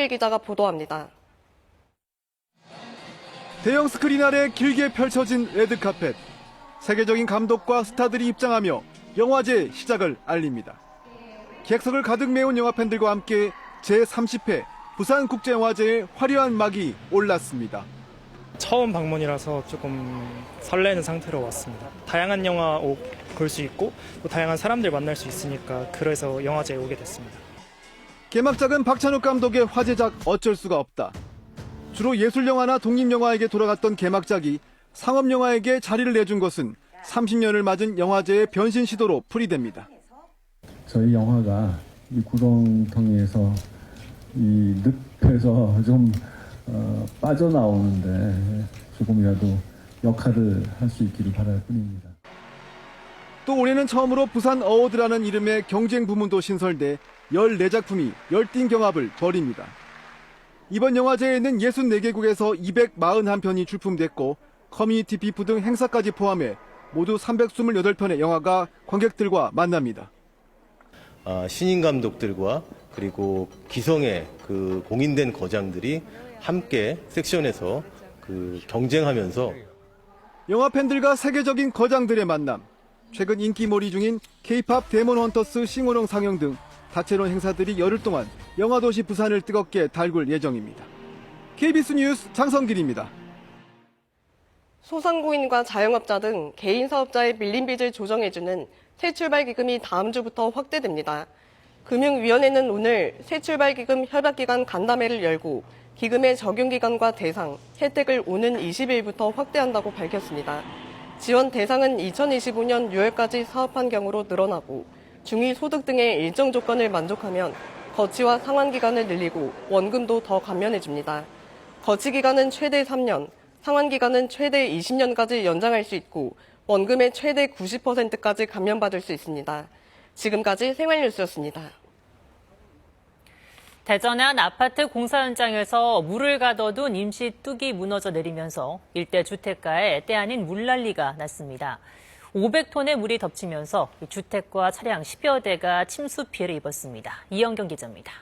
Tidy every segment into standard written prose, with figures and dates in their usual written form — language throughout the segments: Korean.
김성길 기자가 보도합니다. 대형 스크린 아래 길게 펼쳐진 레드카펫. 세계적인 감독과 스타들이 입장하며 영화제 시작을 알립니다. 객석을 가득 메운 영화팬들과 함께 제30회 부산국제영화제의 화려한 막이 올랐습니다. 처음 방문이라서 조금 설레는 상태로 왔습니다. 다양한 영화 볼 수 있고 또 다양한 사람들 만날 수 있으니까 그래서 영화제에 오게 됐습니다. 개막작은 박찬욱 감독의 화제작 어쩔 수가 없다. 주로 예술영화나 독립영화에게 돌아갔던 개막작이 상업영화에게 자리를 내준 것은 30년을 맞은 영화제의 변신 시도로 풀이됩니다. 저희 영화가 이 구렁텅이에서 이 늪에서 좀 빠져나오는데 조금이라도 역할을 할 수 있기를 바랄 뿐입니다. 또 올해는 처음으로 부산 어워드라는 이름의 경쟁 부문도 신설돼 14작품이 열띤 경합을 벌입니다. 이번 영화제에는 64개국에서 241편이 출품됐고 커뮤니티 비프 등 행사까지 포함해 모두 328편의 영화가 관객들과 만납니다. 신인 감독들과 그리고 기성의 그 공인된 거장들이 함께 섹션에서 경쟁하면서 영화 팬들과 세계적인 거장들의 만남. 최근 인기몰이 중인 K-팝 데몬 헌터스 싱어롱 상영 등 다채로운 행사들이 열흘 동안 영화도시 부산을 뜨겁게 달굴 예정입니다. KBS 뉴스 장성길입니다. 소상공인과 자영업자 등 개인 사업자의 밀린 빚을 조정해주는 새출발기금이 다음 주부터 확대됩니다. 금융위원회는 오늘 새출발기금 협약기간 간담회를 열고 기금의 적용기간과 대상, 혜택을 오는 20일부터 확대한다고 밝혔습니다. 지원 대상은 2025년 6월까지 사업한 경우로 늘어나고 중위소득 등의 일정 조건을 만족하면 거치와 상환기간을 늘리고 원금도 더 감면해줍니다. 거치기간은 최대 3년, 상환기간은 최대 20년까지 연장할 수 있고 원금의 최대 90%까지 감면받을 수 있습니다. 지금까지 생활뉴스였습니다. 대전의 한 아파트 공사 현장에서 물을 가둬둔 임시 뚝이 무너져 내리면서 일대 주택가에 때 아닌 물난리가 났습니다. 500톤의 물이 덮치면서 주택과 차량 10여 대가 침수 피해를 입었습니다. 이영경 기자입니다.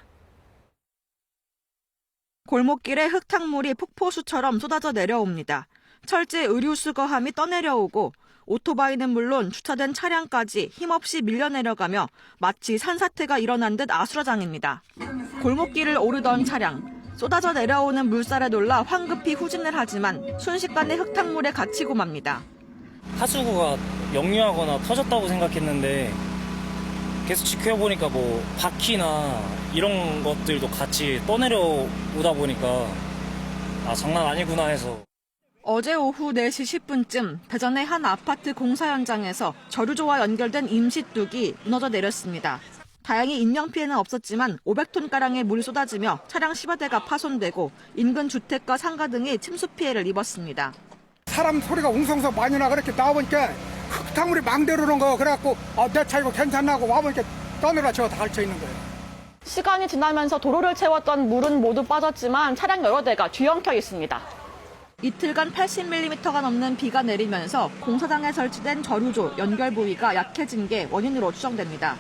골목길에 흙탕물이 폭포수처럼 쏟아져 내려옵니다. 철제 의류 수거함이 떠내려오고 오토바이는 물론 주차된 차량까지 힘없이 밀려 내려가며 마치 산사태가 일어난 듯 아수라장입니다. 골목길을 오르던 차량, 쏟아져 내려오는 물살에 놀라 황급히 후진을 하지만 순식간에 흙탕물에 갇히고 맙니다. 하수구가 역류하거나 터졌다고 생각했는데 계속 지켜보니까 뭐 바퀴나 이런 것들도 같이 떠내려오다 보니까 장난 아니구나 해서. 어제 오후 4시 10분쯤 대전의 한 아파트 공사 현장에서 저류조와 연결된 임시뚝이 무너져 내렸습니다. 다행히 인명피해는 없었지만 500톤가량의 물이 쏟아지며 차량 10여 대가 파손되고 인근 주택과 상가 등이 침수 피해를 입었습니다. 사람 소리가 웅성웅성 많이 나 그렇게 나와보니까 흙탕물이 망대로 오는 거 그래갖고 내 차 이거 괜찮나고 와보니까 떠내려 저거 다 갇혀 있는 거예요. 시간이 지나면서 도로를 채웠던 물은 모두 빠졌지만 차량 여러 대가 뒤엉켜 있습니다. 이틀간 80mm가 넘는 비가 내리면서 공사장에 설치된 저류조 연결 부위가 약해진 게 원인으로 추정됩니다.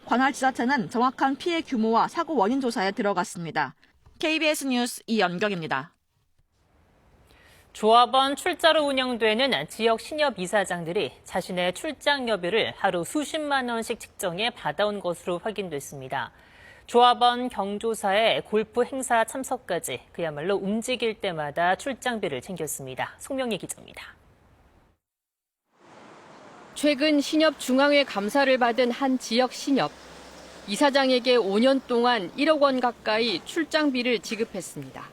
관할 지자체는 정확한 피해 규모와 사고 원인 조사에 들어갔습니다. KBS 뉴스 이연경입니다. 조합원 출자로 운영되는 지역 신협 이사장들이 자신의 출장 여비를 하루 수십만 원씩 측정해 받아온 것으로 확인됐습니다. 조합원 경조사의 골프 행사 참석까지 그야말로 움직일 때마다 출장비를 챙겼습니다. 송명희 기자입니다. 최근 신협 중앙회 감사를 받은 한 지역 신협. 이사장에게 5년 동안 1억 원 가까이 출장비를 지급했습니다.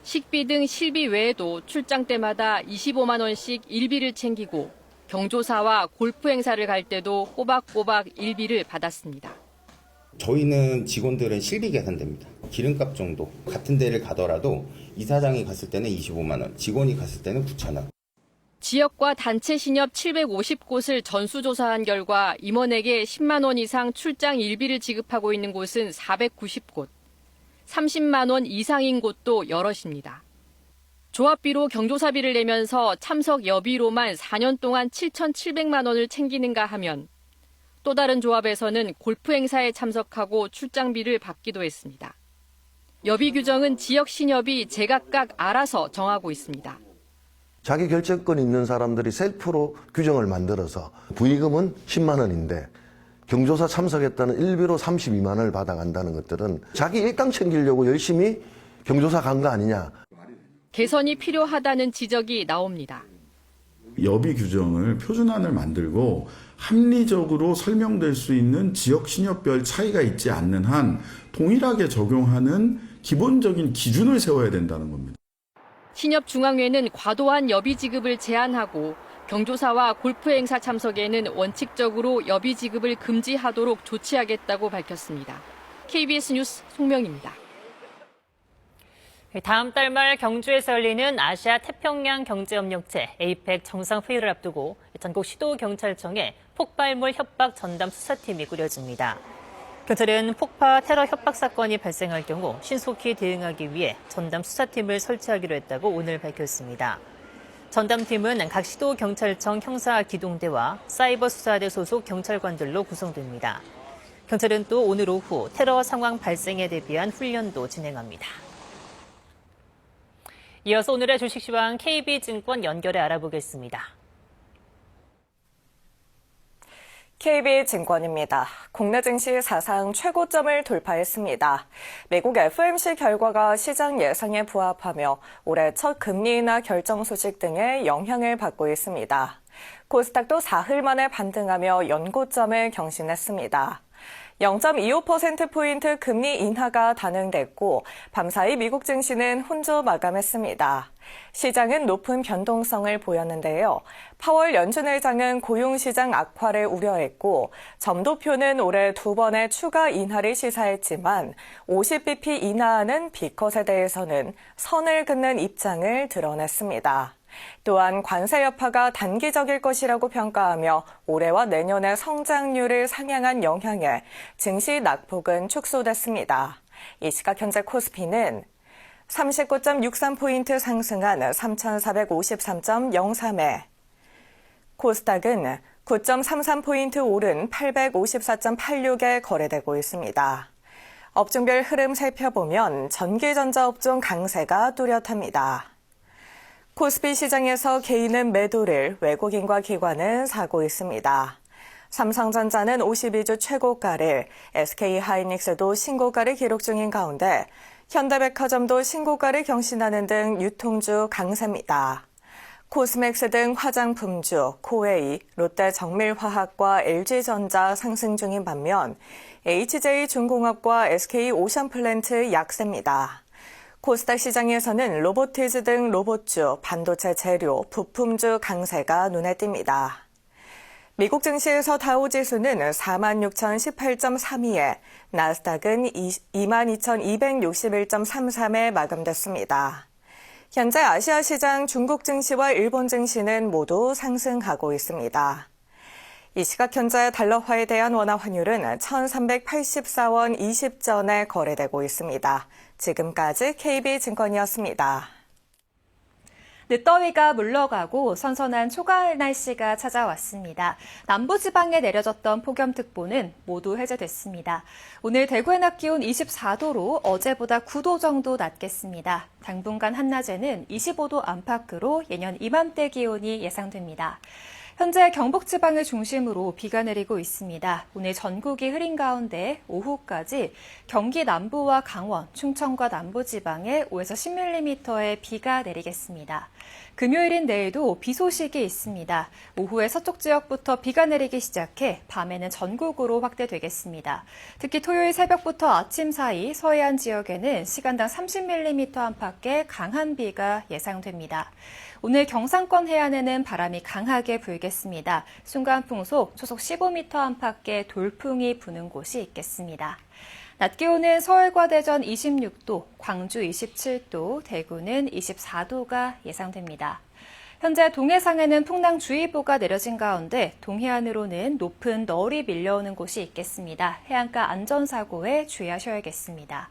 식비 등 실비 외에도 출장 때마다 25만 원씩 일비를 챙기고 경조사와 골프 행사를 갈 때도 꼬박꼬박 일비를 받았습니다. 저희는 직원들은 실비 계산됩니다. 기름값 정도. 같은 데를 가더라도 이사장이 갔을 때는 25만 원, 직원이 갔을 때는 9천 원. 지역과 단체 신협 750곳을 전수조사한 결과 임원에게 10만 원 이상 출장 일비를 지급하고 있는 곳은 490곳, 30만 원 이상인 곳도 여럿입니다. 조합비로 경조사비를 내면서 참석 여비로만 4년 동안 7,700만 원을 챙기는가 하면 또 다른 조합에서는 골프 행사에 참석하고 출장비를 받기도 했습니다. 여비 규정은 지역 신협이 제각각 알아서 정하고 있습니다. 자기 결정권이 있는 사람들이 셀프로 규정을 만들어서 부의금은 10만 원인데 경조사 참석했다는 일비로 32만 원을 받아간다는 것들은 자기 일당 챙기려고 열심히 경조사 간 거 아니냐. 개선이 필요하다는 지적이 나옵니다. 여비 규정을 표준안을 만들고 합리적으로 설명될 수 있는 지역 신협별 차이가 있지 않는 한 동일하게 적용하는 기본적인 기준을 세워야 된다는 겁니다. 신협중앙회는 과도한 여비 지급을 제한하고 경조사와 골프 행사 참석에는 원칙적으로 여비 지급을 금지하도록 조치하겠다고 밝혔습니다. KBS 뉴스 송명입니다. 다음 달 말 경주에서 열리는 아시아 태평양 경제협력체 APEC 정상회의를 앞두고 전국 시도경찰청에 폭발물 협박 전담 수사팀이 꾸려집니다. 경찰은 폭파 테러 협박 사건이 발생할 경우 신속히 대응하기 위해 전담 수사팀을 설치하기로 했다고 오늘 밝혔습니다. 전담팀은 각 시도경찰청 형사기동대와 사이버수사대 소속 경찰관들로 구성됩니다. 경찰은 또 오늘 오후 테러 상황 발생에 대비한 훈련도 진행합니다. 이어서 오늘의 주식시황 KB증권 연결해 알아보겠습니다. KB증권입니다. 국내 증시 사상 최고점을 돌파했습니다. 미국 FOMC 결과가 시장 예상에 부합하며 올해 첫 금리 인하 결정 소식 등의 영향을 받고 있습니다. 코스닥도 사흘 만에 반등하며 연고점을 경신했습니다. 0.25%포인트 금리 인하가 단행됐고 밤사이 미국 증시는 혼조 마감했습니다. 시장은 높은 변동성을 보였는데요. 파월 연준 의장은 고용시장 악화를 우려했고 점도표는 올해 2번의 추가 인하를 시사했지만 50bp 인하하는 B컷에 대해서는 선을 긋는 입장을 드러냈습니다. 또한 관세 여파가 단기적일 것이라고 평가하며 올해와 내년의 성장률을 상향한 영향에 증시 낙폭은 축소됐습니다. 이 시각 현재 코스피는 39.63포인트 상승한 3,453.03에 코스닥은 9.33포인트 오른 854.86에 거래되고 있습니다. 업종별 흐름 살펴보면 전기전자 업종 강세가 뚜렷합니다. 코스피 시장에서 개인은 매도를, 외국인과 기관은 사고 있습니다. 삼성전자는 52주 최고가를, SK하이닉스도 신고가를 기록 중인 가운데 현대백화점도 신고가를 경신하는 등 유통주 강세입니다. 코스맥스 등 화장품주, 코웨이, 롯데정밀화학과 LG전자 상승 중인 반면 HJ중공업과 SK오션플랜트 약세입니다. 코스닥 시장에서는 로보티즈 등 로봇주, 반도체 재료, 부품주 강세가 눈에 띕니다. 미국 증시에서 다우지수는 46,018.32에 나스닥은 22,261.33에 마감됐습니다. 현재 아시아 시장 중국 증시와 일본 증시는 모두 상승하고 있습니다. 이 시각 현재 달러화에 대한 원화 환율은 1,384원 20전에 거래되고 있습니다. 지금까지 KB증권이었습니다. 늦더위가 물러가고 선선한 초가을 날씨가 찾아왔습니다. 남부지방에 내려졌던 폭염특보는 모두 해제됐습니다. 오늘 대구의 낮 기온 24도로 어제보다 9도 정도 낮겠습니다. 당분간 한낮에는 25도 안팎으로 예년 이맘때 기온이 예상됩니다. 현재 경북지방을 중심으로 비가 내리고 있습니다. 오늘 전국이 흐린 가운데 오후까지 경기 남부와 강원, 충청과 남부지방에 5에서 10mm의 비가 내리겠습니다. 금요일인 내일도 비 소식이 있습니다. 오후에 서쪽 지역부터 비가 내리기 시작해 밤에는 전국으로 확대되겠습니다. 특히 토요일 새벽부터 아침 사이 서해안 지역에는 시간당 30mm 안팎의 강한 비가 예상됩니다. 오늘 경상권 해안에는 바람이 강하게 불겠습니다. 순간 풍속 초속 15m 안팎의 돌풍이 부는 곳이 있겠습니다. 낮 기온은 서울과 대전 26도, 광주 27도, 대구는 24도가 예상됩니다. 현재 동해상에는 풍랑주의보가 내려진 가운데 동해안으로는 높은 널이 밀려오는 곳이 있겠습니다. 해안가 안전사고에 주의하셔야겠습니다.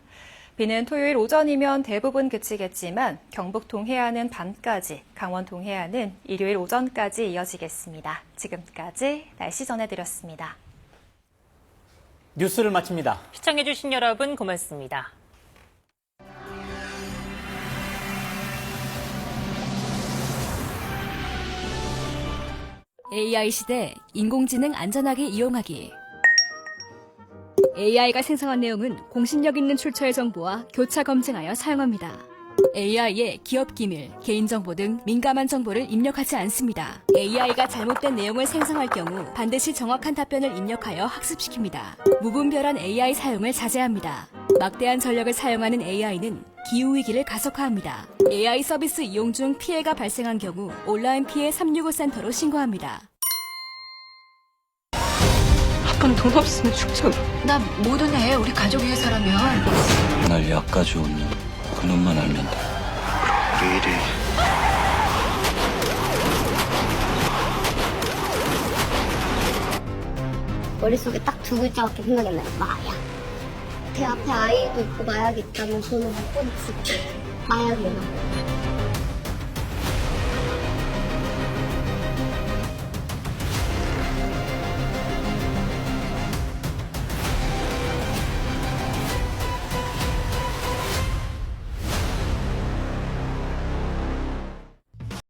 비는 토요일 오전이면 대부분 그치겠지만 경북 동해안은 밤까지, 강원 동해안은 일요일 오전까지 이어지겠습니다. 지금까지 날씨 전해드렸습니다. 뉴스를 마칩니다. 시청해주신 여러분 고맙습니다. AI 시대 인공지능 안전하게 이용하기. AI가 생성한 내용은 공신력 있는 출처의 정보와 교차 검증하여 사용합니다. AI의 기업 기밀, 개인정보 등 민감한 정보를 입력하지 않습니다. AI가 잘못된 내용을 생성할 경우 반드시 정확한 답변을 입력하여 학습시킵니다. 무분별한 AI 사용을 자제합니다. 막대한 전력을 사용하는 AI는 기후위기를 가속화합니다. AI 서비스 이용 중 피해가 발생한 경우 온라인 피해 365센터로 신고합니다. 아빠는 돈 없으면 죽잖아. 나 뭐든 해. 우리 가족 위해서라면. 날 약까지 웃는 그놈만 알면 돼. 그럼 우리 일이 머릿속에 딱 두 글자밖에 생각이 안 나요. 마약. 제 앞에 아이도 있고 마약이 있다면 저는 못 보겠어요. 마약이요.